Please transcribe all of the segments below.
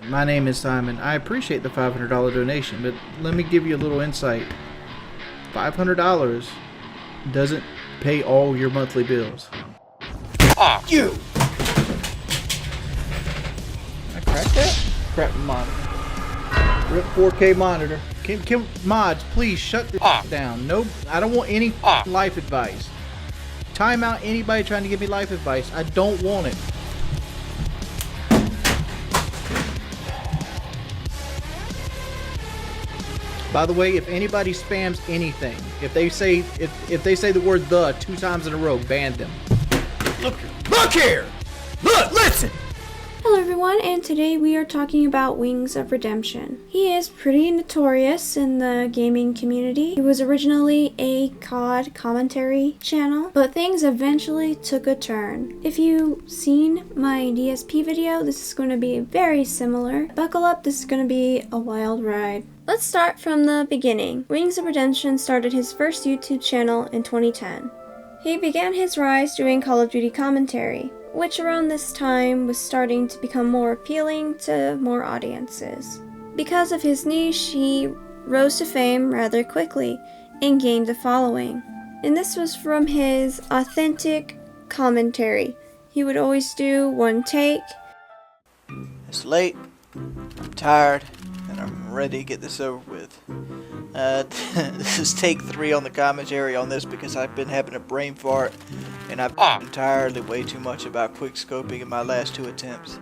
my name is Simon. I appreciate the $500 donation, but let me give you a little insight. $500 doesn't pay all your monthly bills. You! I cracked that? Crap monitor. Rip 4K monitor. Can mods, please shut this down. No, I don't want any life advice. Time out anybody trying to give me life advice. I don't want it. By the way, if anybody spams anything, if they say the word "the" 2 times in a row, ban them. Look here! Look, listen! Hello everyone, and today we are talking about Wings of Redemption. He is pretty notorious in the gaming community. He was originally a COD commentary channel, but things eventually took a turn. If you've seen my DSP video, this is going to be very similar. Buckle up, this is going to be a wild ride. Let's start from the beginning. Wings of Redemption started his first YouTube channel in 2010. He began his rise doing Call of Duty commentary, which around this time was starting to become more appealing to more audiences. Because of his niche, he rose to fame rather quickly and gained a following. And this was from his authentic commentary. He would always do one take. It's late, I'm tired, and I'm ready to get this over with. This is take 3 on the commentary on this because I've been having a brain fart and I've entirely way too much about quick scoping in my last 2 attempts.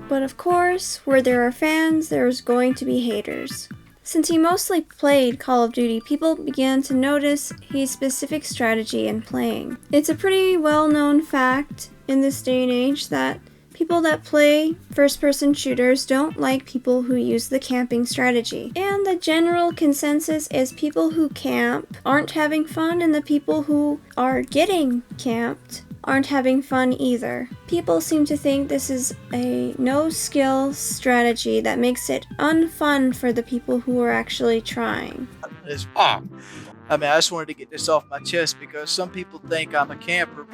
But of course, where there are fans, there's going to be haters. Since he mostly played Call of Duty, people began to notice his specific strategy in playing. It's a pretty well-known fact in this day and age that people that play first-person shooters don't like people who use the camping strategy. And the general consensus is people who camp aren't having fun, and the people who are getting camped aren't having fun either. People seem to think this is a no-skill strategy that makes it unfun for the people who are actually trying. I just wanted to get this off my chest because some people think I'm a camper,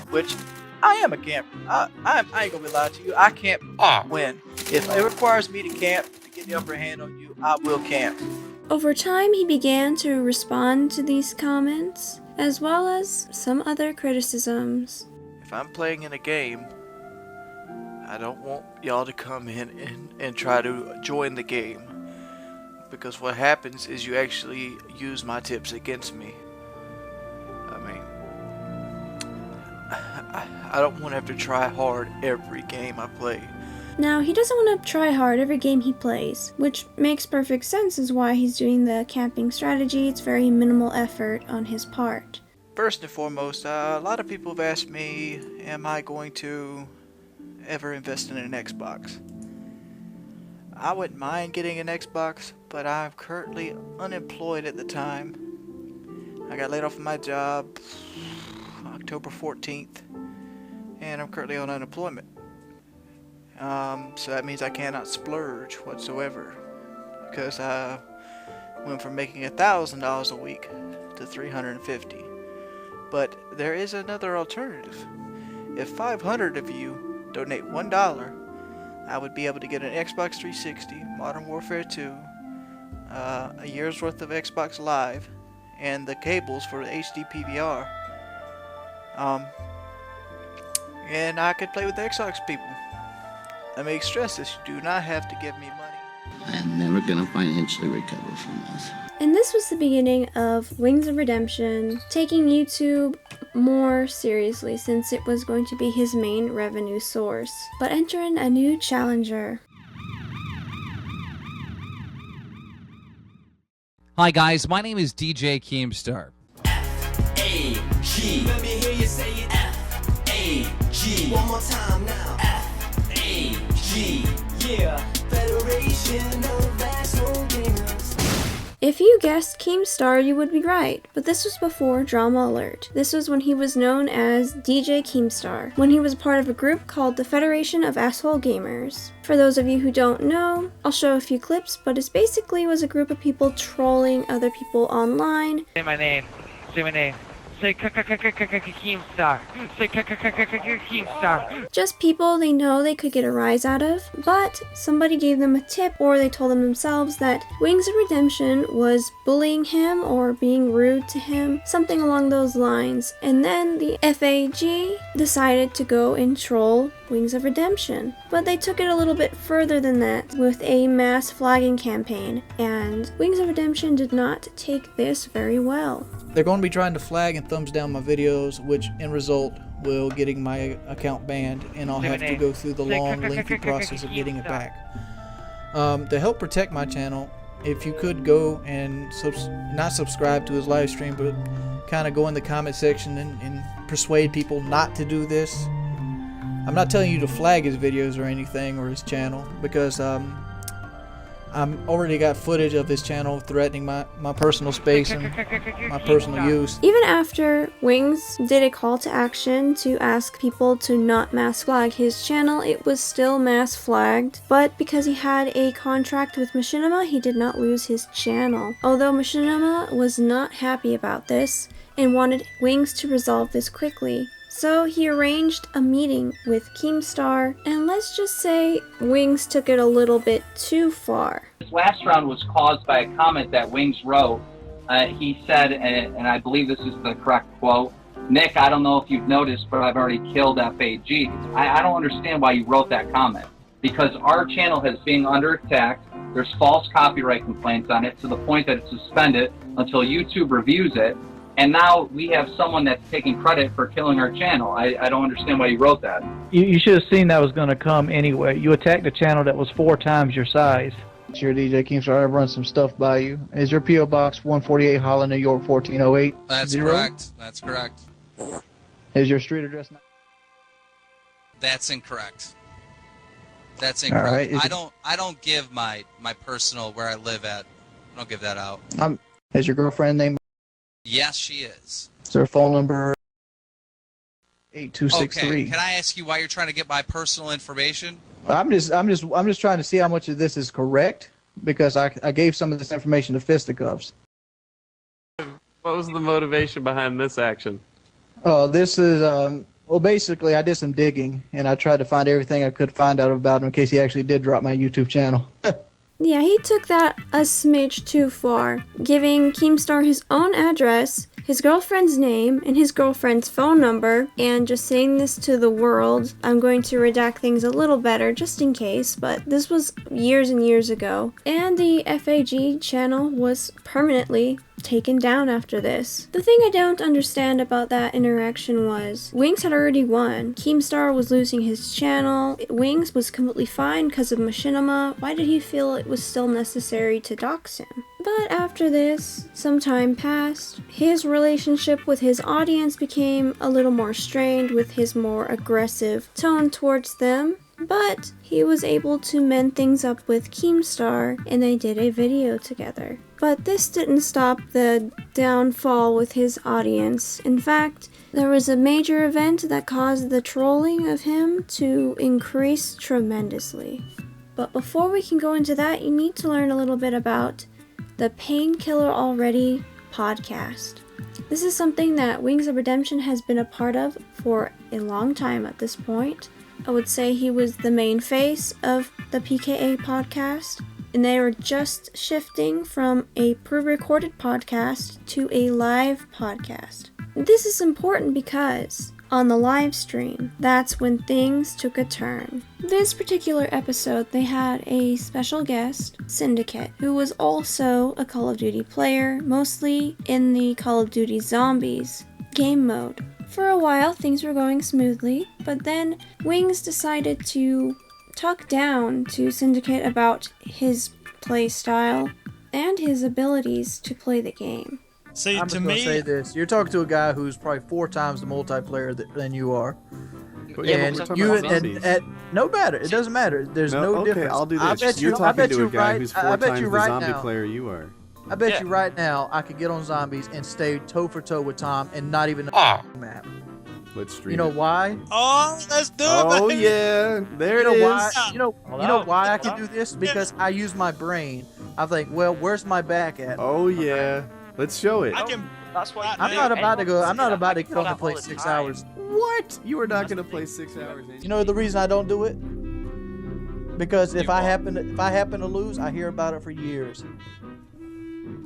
which I am a camper. I ain't gonna be lying to you. I camp when. If it requires me to camp to get the upper hand on you, I will camp. Over time, he began to respond to these comments, as well as some other criticisms. If I'm playing in a game, I don't want y'all to come in and try to join the game. Because what happens is you actually use my tips against me. I don't want to have to try hard every game I play. Now, he doesn't want to try hard every game he plays, which makes perfect sense as why he's doing the camping strategy. It's very minimal effort on his part. First and foremost, a lot of people have asked me, am I going to ever invest in an Xbox? I wouldn't mind getting an Xbox, but I'm currently unemployed at the time. I got laid off from my job October 14th. And I'm currently on unemployment. So that means I cannot splurge whatsoever. Because I went from making $1,000 a week to $350. But there is another alternative. If 500 of you donate $1, I would be able to get an Xbox 360, Modern Warfare 2, a year's worth of Xbox Live, and the cables for the HD PVR. And I could play with the Xbox people. Let me stress this, you do not have to give me money. I am never gonna financially recover from this. And this was the beginning of Wings of Redemption taking YouTube more seriously, since it was going to be his main revenue source. But enter in a new challenger. Hi guys, my name is DJ Keemstar. F-A-G. Let me hear you say it. F-A-G. One more time now. F-A-g. Yeah. Federation of Asshole Gamers. If you guessed Keemstar, you would be right, but this was before Drama Alert. This was when he was known as DJ Keemstar, when he was part of a group called the Federation of Asshole Gamers. For those of you who don't know, I'll show a few clips, but it basically was a group of people trolling other people online. Say my name. Say my name. Say Keemstar. Say Keemstar. Just people they know they could get a rise out of, but somebody gave them a tip or they told them themselves that Wings of Redemption was bullying him or being rude to him, something along those lines. And then the FAG decided to go and troll Wings of Redemption. But they took it a little bit further than that with a mass flagging campaign, and Wings of Redemption did not take this very well. They're going to be trying to flag and thumbs down my videos, which in result will getting my account banned, and I'll have to go through the long, lengthy process of getting it back. To help protect my channel, if you could go and not subscribe to his live stream, but kind of go in the comment section and persuade people not to do this. I'm not telling you to flag his videos or anything, or his channel, because I'm already got footage of his channel threatening my personal space and my personal use. Even after Wings did a call to action to ask people to not mass flag his channel, it was still mass flagged. But because he had a contract with Machinima, he did not lose his channel. Although Machinima was not happy about this and wanted Wings to resolve this quickly. So he arranged a meeting with Keemstar, and let's just say Wings took it a little bit too far. This last round was caused by a comment that Wings wrote. He said, and I believe this is the correct quote, "Nick, I don't know if you've noticed, but I've already killed FAG. I don't understand why you wrote that comment, because our channel is being under attack. There's false copyright complaints on it to the point that it's suspended until YouTube reviews it. And now we have someone that's taking credit for killing our channel. I don't understand why you wrote that." You should have seen that was going to come anyway. You attacked a channel that was 4 times your size. Sure, DJ Keemstar, I've run some stuff by you. Is your P.O. Box 148 Holland, New York, 1408? That's correct. That's correct. Is your street address not? That's incorrect. That's incorrect. Right. I don't give my personal where I live at. I don't give that out. Is your girlfriend named? Yes, she is. Is her phone number 8263? Okay. Can I ask you why you're trying to get my personal information? I'm just trying to see how much of this is correct, because I gave some of this information to Fisticuffs. What was the motivation behind this action? Oh, this is well, basically I did some digging and I tried to find everything I could find out about him in case he actually did drop my YouTube channel. Yeah, he took that a smidge too far, giving Keemstar his own address, his girlfriend's name, and his girlfriend's phone number, and just saying this to the world. I'm going to redact things a little better just in case, but this was years and years ago. And the FAG channel was permanently taken down after this. The thing I don't understand about that interaction was Wings had already won. Keemstar was losing his channel. Wings was completely fine because of Machinima. Why did he feel it was still necessary to dox him? But after this, some time passed. His relationship with his audience became a little more strained with his more aggressive tone towards them. But he was able to mend things up with Keemstar, and they did a video together. But this didn't stop the downfall with his audience. In fact, there was a major event that caused the trolling of him to increase tremendously. But before we can go into that, you need to learn a little bit about the Painkiller Already podcast. This is something that Wings of Redemption has been a part of for a long time at this point. I would say he was the main face of the PKA podcast, and they were just shifting from a pre-recorded podcast to a live podcast. This is important because on the live stream, that's when things took a turn. This particular episode, they had a special guest, Syndicate, who was also a Call of Duty player, mostly in the Call of Duty Zombies game mode. For a while, things were going smoothly, but then Wings decided to talk down to Syndicate about his play style and his abilities to play the game. See, I'm just going to say this. You're talking to a guy who's probably 4 times the multiplayer than you are. Yeah, and you no matter. It doesn't matter. There's no difference. I'll do this. I bet You're talking to a guy right, who's 4 times the zombie player you are. I bet you right now I could get on zombies and stay toe for toe with Tom and not even a map. Let's stream. You know why? Oh, let's do it. Oh baby. yeah, there it is. Why? You know why I can do this? Because I use my brain. I think, well, where's my back at? Oh yeah, let's show it. That's why I'm not about to go. I'm not about to go and play all the 6 time. hours. What? You are not gonna play 6 hours. You know the reason I don't do it? Because if I happen to lose, I hear about it for years.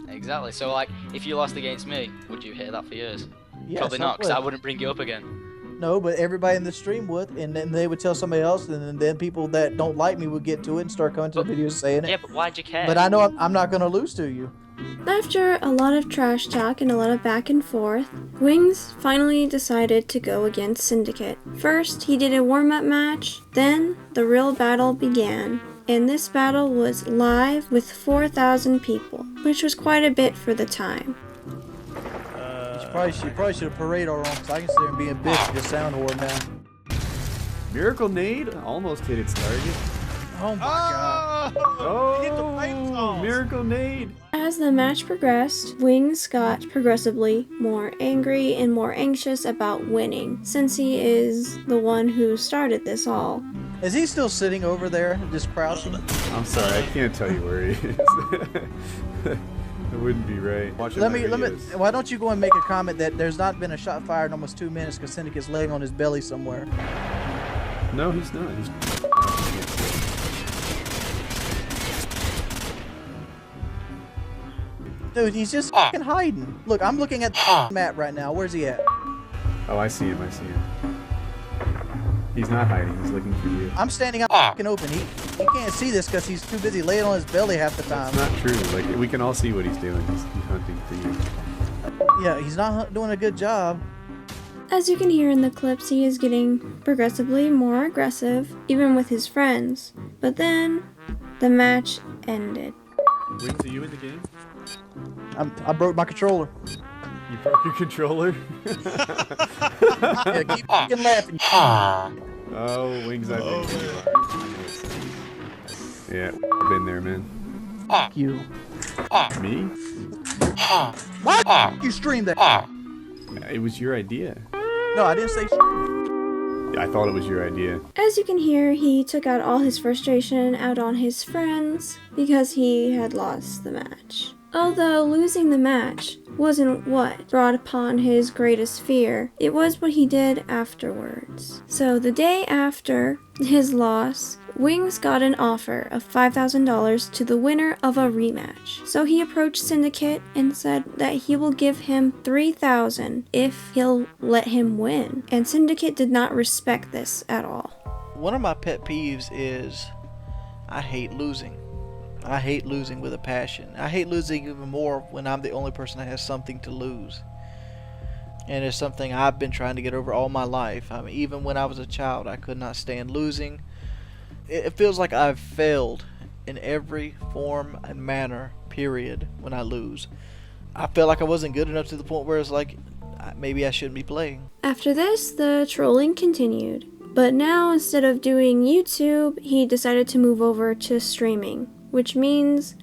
Exactly. So like, if you lost against me, would you hear that for years? Yes, Probably not, because I wouldn't bring you up again. No, but everybody in the stream would, and then they would tell somebody else, and then people that don't like me would get to it and start coming to the videos saying it. Yeah, but why'd you care? But I know I'm not going to lose to you. After a lot of trash talk and a lot of back and forth, Wings finally decided to go against Syndicate. First, he did a warm-up match, then the real battle began. And this battle was live with 4,000 people, which was quite a bit for the time. You probably should have paraded our own, because I can sit there and be a bitch to the sound whore now. Miracle Nade almost hit its target. Oh my god. Oh, hit the flame Miracle Nade. As the match progressed, Wings got progressively more angry and more anxious about winning, since he is the one who started this all. Is he still sitting over there, just crouching? I'm sorry, I can't tell you where he is. It wouldn't be right. Let me. Why don't you go and make a comment that there's not been a shot fired in almost 2 minutes because Syndicate's laying on his belly somewhere? No, he's not. He's... Dude, he's just fucking hiding. Look, I'm looking at the map right now. Where's he at? Oh, I see him. I see him. He's not hiding. He's looking for you. I'm standing out fucking open. He can't see this because he's too busy laying on his belly half the time. That's not true. Like, we can all see what he's doing. He's hunting for you. Yeah, he's not doing a good job. As you can hear in the clips, he is getting progressively more aggressive, even with his friends. But then, the match ended. Wings, are you in the game? I broke my controller. You broke your controller? Yeah, keep fucking laughing. Oh, Wings, I think you are. Yeah, been there, man. Fuck you. Me? Why you streamed that? It was your idea. No, I didn't say I thought it was your idea. As you can hear, he took out all his frustration out on his friends because he had lost the match. Although losing the match wasn't what brought upon his greatest fear, it was what he did afterwards. So the day after his loss, Wings got an offer of $5,000 to the winner of a rematch. So he approached Syndicate and said that he will give him $3,000 if he'll let him win. And Syndicate did not respect this at all. One of my pet peeves is I hate losing. I hate losing with a passion. I hate losing even more when I'm the only person that has something to lose. And it's something I've been trying to get over all my life. I mean, even when I was a child, I could not stand losing. It feels like I've failed in every form and manner, period, when I lose. I feel like I wasn't good enough to the point where it's like, maybe I shouldn't be playing. After this, the trolling continued. But now, instead of doing YouTube, he decided to move over to streaming, which means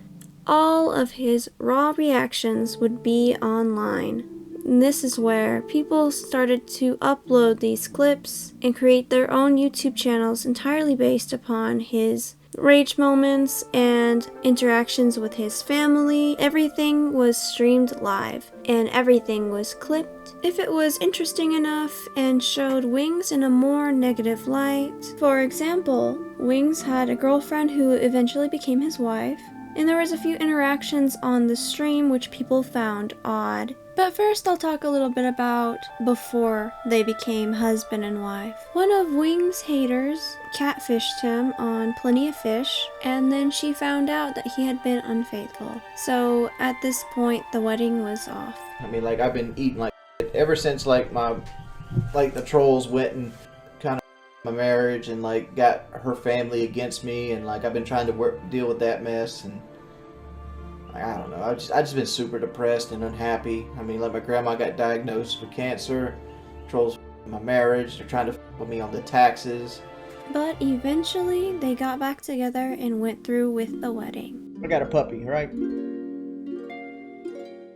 all of his raw reactions would be online. And this is where people started to upload these clips and create their own YouTube channels entirely based upon his rage moments and interactions with his family. Everything was streamed live and everything was clipped. If it was interesting enough and showed Wings in a more negative light. For example, Wings had a girlfriend who eventually became his wife, and there was a few interactions on the stream which people found odd. But first I'll talk a little bit about before they became husband and wife. One of Wings' haters catfished him on Plenty of Fish, and then she found out that he had been unfaithful. So at this point the wedding was off. I mean, like, I've been eating like ever since the trolls went and kind of my marriage and like got her family against me, and like I've been trying to deal with that mess, and I don't know. I just been super depressed and unhappy. I mean, like, my grandma got diagnosed with cancer. Trolls my marriage. They're trying to with me on the taxes. But eventually they got back together and went through with the wedding. I got a puppy, right?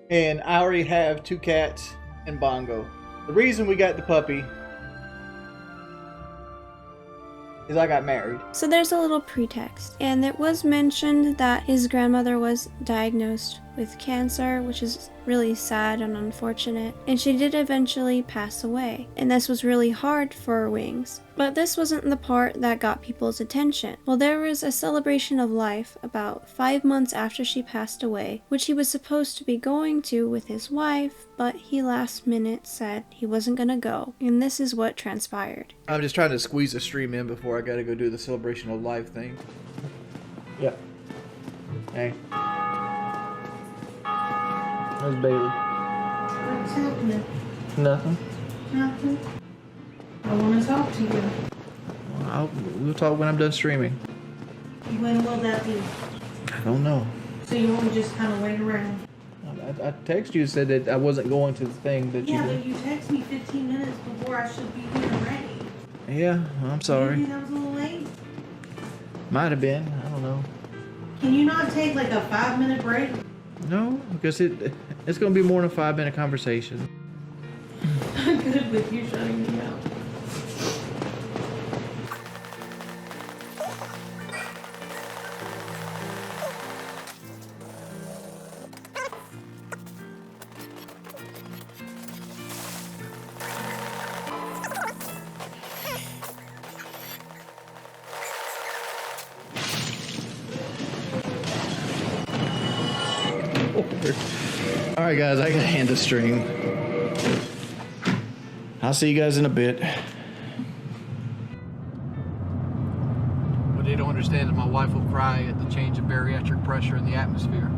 And I already have 2 cats and Bongo. The reason we got the puppy is I got married. So there's a little pretext, and it was mentioned that his grandmother was diagnosed with cancer, which is really sad and unfortunate, and she did eventually pass away, and this was really hard for Wings. But this wasn't the part that got people's attention. Well, there was a celebration of life about 5 months after she passed away, which he was supposed to be going to with his wife, but he last minute said he wasn't gonna go, and this is what transpired. I'm just trying to squeeze a stream in before I gotta go do the celebration of life thing. Yep. Hey. How's baby? What's happening? Nothing. Nothing. I want to talk to you. We'll talk when I'm done streaming. When will that be? I don't know. So you want to just kind of wait around? I texted you and said that I wasn't going to the thing that Yeah, you but you text me 15 minutes before I should be here ready. Yeah, I'm sorry. Maybe that was a little late. Might have been. I don't know. Can you not take like a 5-minute break? No, because it's going to be more than a 5-minute conversation. I'm good with you shutting me out. Alright guys, I gotta end the stream. I'll see you guys in a bit. What they don't understand is my wife will cry at the change of bariatric pressure in the atmosphere.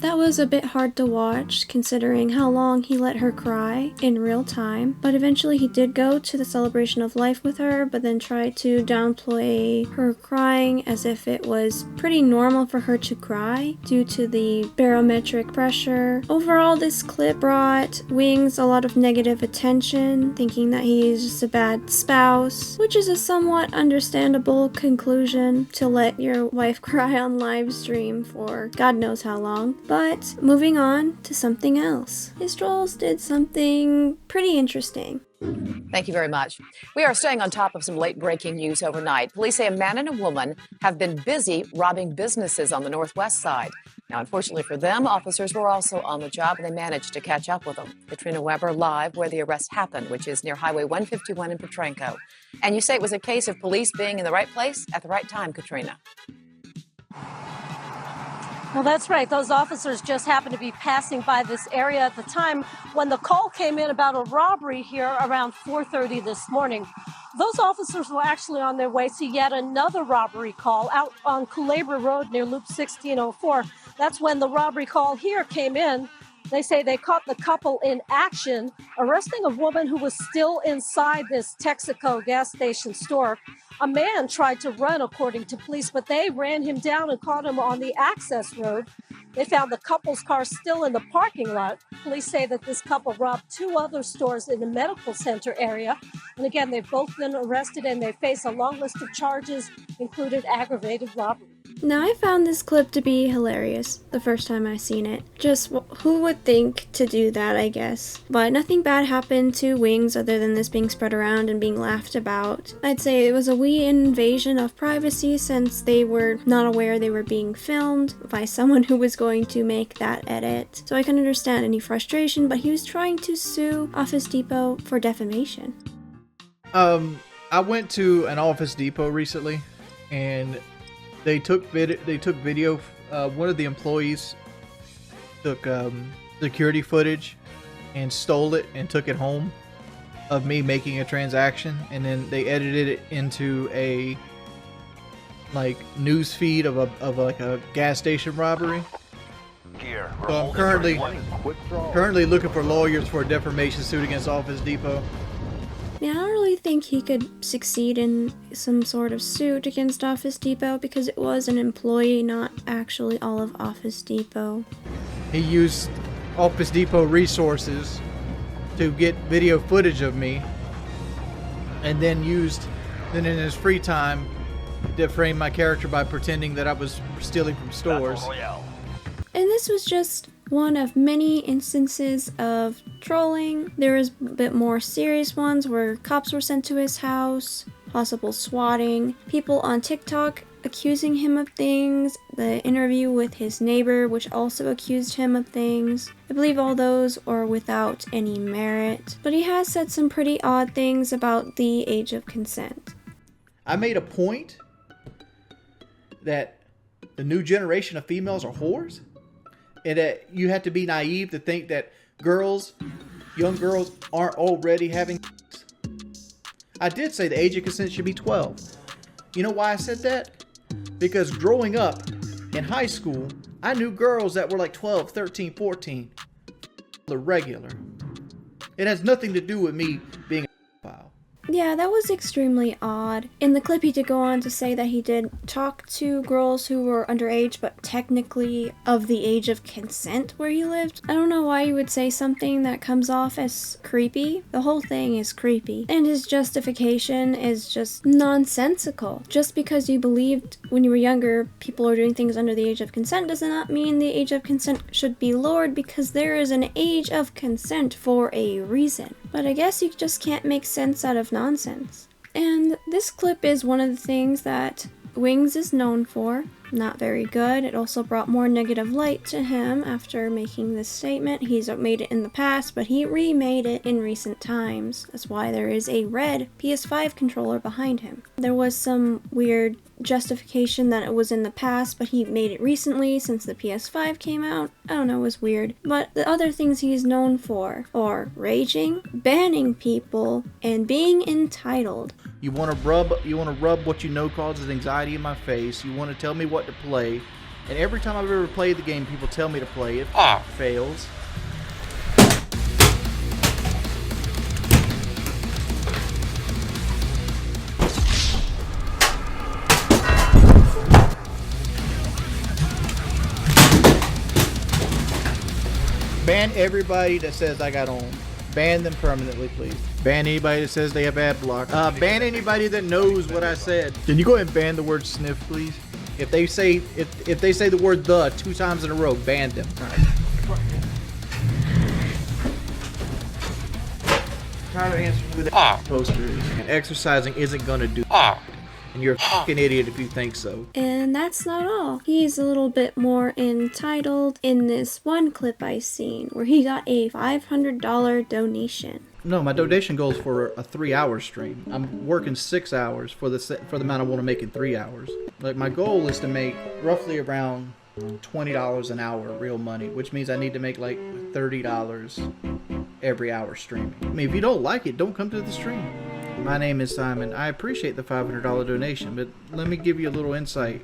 That was a bit hard to watch, considering how long he let her cry in real time, but eventually he did go to the celebration of life with her, but then tried to downplay her crying as if it was pretty normal for her to cry due to the barometric pressure. Overall, this clip brought Wings a lot of negative attention, thinking that he's just a bad spouse, which is a somewhat understandable conclusion to let your wife cry on live stream for God knows how long. But moving on to something else. His trolls did something pretty interesting. Thank you very much. We are staying on top of some late breaking news overnight. Police say a man and a woman have been busy robbing businesses on the Northwest side. Now, unfortunately for them, officers were also on the job and they managed to catch up with them. Katrina Weber live where the arrest happened, which is near Highway 151 in Petrenko. And you say it was a case of police being in the right place at the right time, Katrina. Well, that's right. Those officers just happened to be passing by this area at the time when the call came in about a robbery here around 4:30 this morning. Those officers were actually on their way to yet another robbery call out on Culebra Road near Loop 1604. That's when the robbery call here came in. They say they caught the couple in action, arresting a woman who was still inside this Texaco gas station store. A man tried to run, according to police, but they ran him down and caught him on the access road. They found the couple's car still in the parking lot. Police say that this couple robbed 2 other stores in the medical center area. And again, they've both been arrested and they face a long list of charges, included aggravated robbery. Now, I found this clip to be hilarious the first time I seen it. Just who would think to do that, I guess. But nothing bad happened to Wings other than this being spread around and being laughed about. I'd say it was a wee invasion of privacy since they were not aware they were being filmed by someone who was going to make that edit. So I can understand any frustration, but he was trying to sue Office Depot for defamation. I went to an Office Depot recently and they took video. One of the employees took security footage and stole it and took it home of me making a transaction, and then they edited it into a news feed of a gas station robbery. So I'm currently looking for lawyers for a defamation suit against Office Depot. Yeah, I don't really think he could succeed in some sort of suit against Office Depot because it was an employee, not actually all of Office Depot. He used Office Depot resources to get video footage of me, and then in his free time to frame my character by pretending that I was stealing from stores. And this was just one of many instances of trolling. There was a bit more serious ones where cops were sent to his house, possible swatting. People on TikTok accusing him of things, the interview with his neighbor, which also accused him of things. I believe all those are without any merit, but he has said some pretty odd things about the age of consent. I made a point that the new generation of females are whores, and that you have to be naive to think that young girls aren't already having sex. I did say the age of consent should be 12. You know why I said that? Because growing up in high school, I knew girls that were like 12, 13, 14. The regular. It has nothing to do with me being a pedophile. Yeah, that was extremely odd. In the clip, he did go on to say that he did talk to girls who were underage, but technically of the age of consent where he lived. I don't know why you would say something that comes off as creepy. The whole thing is creepy. And his justification is just nonsensical. Just because you believed when you were younger people are doing things under the age of consent does not mean the age of consent should be lowered, because there is an age of consent for a reason. But I guess you just can't make sense out of nonsense. And this clip is one of the things that Wings is known for. Not very good. It also brought more negative light to him after making this statement. He's made it in the past, but he remade it in recent times. That's why there is a red PS5 controller behind him. There was some weird justification that it was in the past, but he made it recently since the PS5 came out. I don't know, it was weird. But the other things he's known for are raging, banning people, and being entitled. You want to rub what you know causes anxiety in my face. You want to tell me what to play. And every time I've ever played the game, people tell me to play it. Fails. Ban everybody that says I got on. Ban them permanently, please. Ban anybody that says they have ad block. Ban anybody that knows what I said. Can you go ahead and ban the word sniff, please? If they say the word the 2 times in a row, ban them. All right. Try to answer with posters. And exercising isn't gonna do. And you're a fucking idiot if you think so. And that's not all. He's a little bit more entitled in this one clip I seen where he got a $500 donation. No, my donation goal is for a 3-hour stream. I'm working 6 hours for the amount I want to make in 3 hours. Like, my goal is to make roughly around $20 an hour real money, which means I need to make like $30 every hour streaming. I mean, if you don't like it, don't come to the stream. My name is Simon. I appreciate the $500 donation, but let me give you a little insight.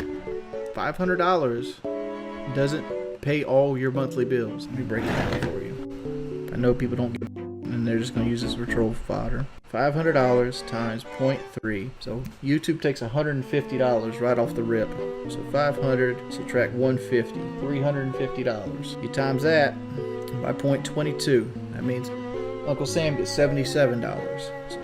$500 doesn't pay all your monthly bills. Let me break it down for you. I know people don't get it, and they're just going to use this for troll fodder. $500 times 0.3. So YouTube takes $150 right off the rip. So 500 subtract 150, $350. You times that by 0.22. That means Uncle Sam gets $77. So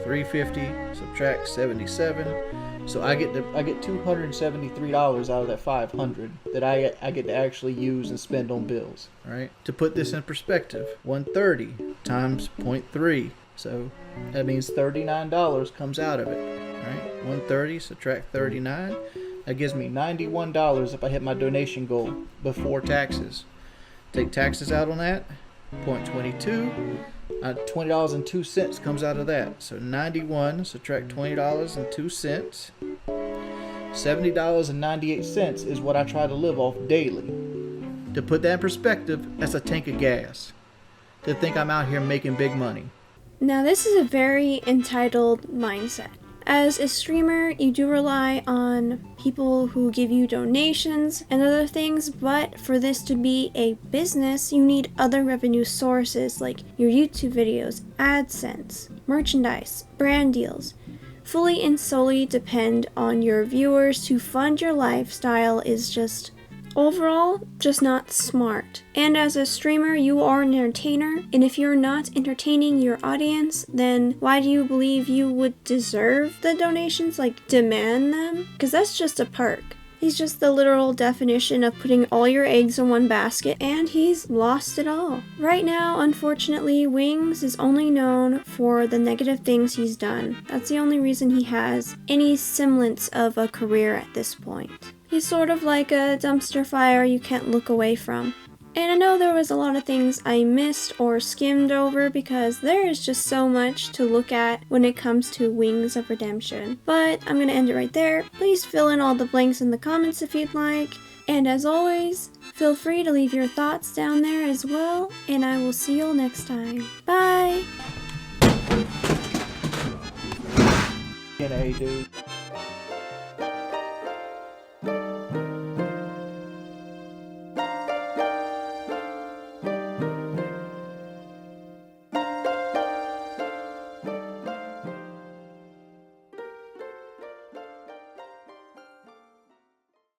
350 subtract 77. So I get $273 out of that 500 that I get to actually use and spend on bills. All right. To put this in perspective, 130 times 0.3. So that means $39 comes out of it. All right. 130 subtract 39. That gives me $91 if I hit my donation goal before taxes. Take taxes out on that. 0.22. $20.02 comes out of that. So 91 subtract $20.02. $70.98 is what I try to live off daily. To put that in perspective, that's a tank of gas. To think I'm out here making big money. Now this is a very entitled mindset. As a streamer, you do rely on people who give you donations and other things, but for this to be a business, you need other revenue sources like your YouTube videos, AdSense, merchandise, brand deals. Fully and solely depend on your viewers to fund your lifestyle is just overall just not smart. And as a streamer, you are an entertainer, and if you're not entertaining your audience, then why do you believe you would deserve the donations, like demand them? Because that's just a perk. He's just the literal definition of putting all your eggs in one basket, and he's lost it all. Right now, unfortunately, Wings is only known for the negative things he's done. That's the only reason he has any semblance of a career at this point. He's sort of like a dumpster fire you can't look away from. And I know there was a lot of things I missed or skimmed over because there is just so much to look at when it comes to Wings of Redemption. But I'm going to end it right there. Please fill in all the blanks in the comments if you'd like. And as always, feel free to leave your thoughts down there as well. And I will see you all next time. Bye! Dude.